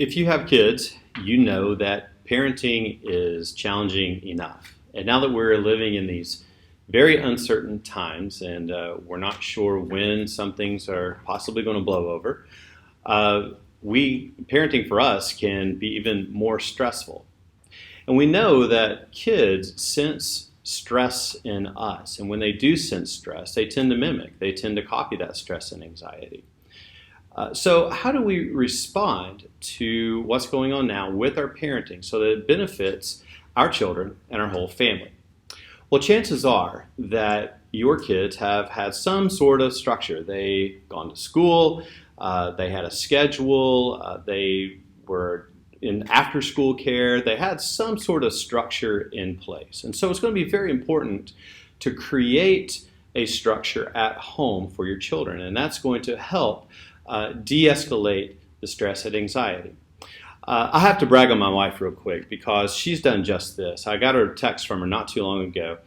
If you have kids, you know that parenting is challenging enough. And now that we're living in these very uncertain times and we're not sure when some things are possibly going to blow over, parenting for us can be even more stressful. And we know that kids sense stress in us. And when they do sense stress, they tend to mimic. They tend to copy that stress and anxiety. So how do we respond to what's going on now with our parenting so that it benefits our children and our whole family? Well, chances are that your kids have had some sort of structure. They've gone to school, they had a schedule, they were in after-school care, they had some sort of structure in place. And so it's going to be very important to create a structure at home for your children, and that's going to help de-escalate the stress and anxiety. I have to brag on my wife real quick because she's done just this. I got a text from her not too long ago.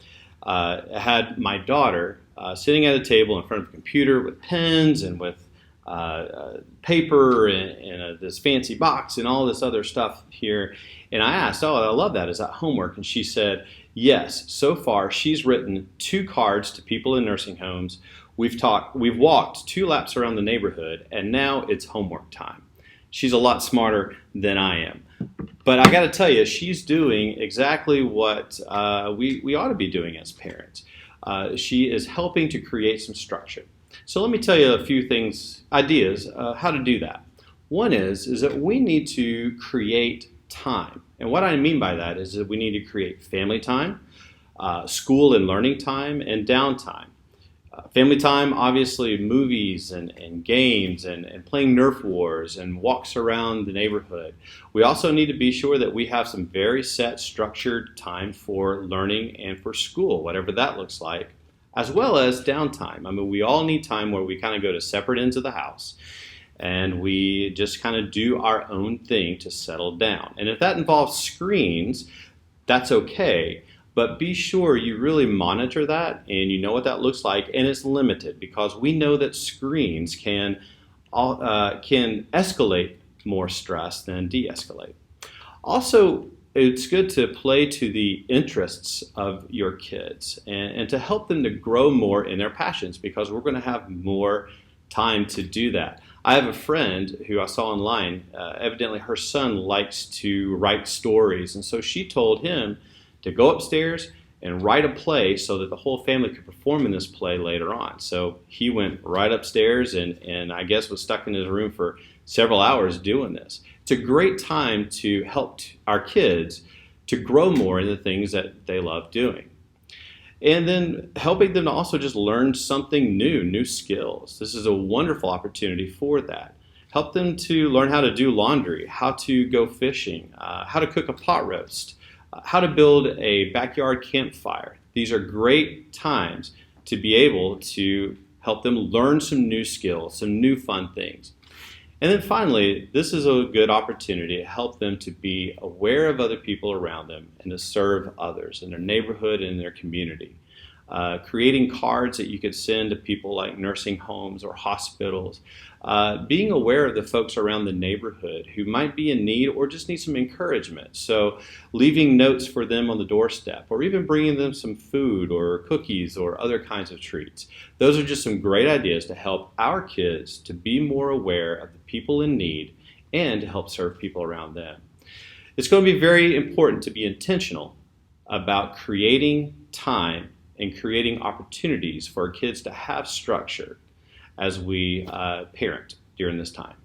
I had my daughter sitting at a table in front of a computer with pens and with paper and this fancy box and all this other stuff here. And I asked, I love that. Is that homework? And she said, yes. So far, she's written 2 cards to people in nursing homes. We've walked 2 laps around the neighborhood, and now it's homework time. She's a lot smarter than I am. But I got to tell you, she's doing exactly what we ought to be doing as parents. She is helping to create some structure. So let me tell you a few ideas how to do that. One is that we need to create time. And what I mean by that is that we need to create family time, school and learning time, and downtime. Family time, obviously movies and games and playing Nerf wars and walks around the neighborhood. We also need to be sure that we have some very set structured time for learning and for school, whatever that looks like, as well as downtime. I mean, we all need time where we kind of go to separate ends of the house and we just kind of do our own thing to settle down. And if that involves screens, that's okay. But be sure you really monitor that and you know what that looks like, and it's limited because we know that screens can escalate more stress than de-escalate. Also, it's good to play to the interests of your kids and to help them to grow more in their passions because we're going to have more time to do that. I have a friend who I saw online, evidently her son likes to write stories, and so she told him to go upstairs and write a play so that the whole family could perform in this play later on. So he went right upstairs and I guess was stuck in his room for several hours doing this. It's a great time to help our kids to grow more in the things that they love doing. And then helping them to also just learn something new skills. This is a wonderful opportunity for that. Help them to learn how to do laundry, how to go fishing, how to cook a pot roast, how to build a backyard campfire. These are great times to be able to help them learn some new skills, some new fun things. And then finally, this is a good opportunity to help them to be aware of other people around them and to serve others in their neighborhood and in their community. Creating cards that you could send to people like nursing homes or hospitals. Being aware of the folks around the neighborhood who might be in need or just need some encouragement. So leaving notes for them on the doorstep or even bringing them some food or cookies or other kinds of treats. Those are just some great ideas to help our kids to be more aware of the people in need and to help serve people around them. It's going to be very important to be intentional about creating time and creating opportunities for our kids to have structure as we parent during this time.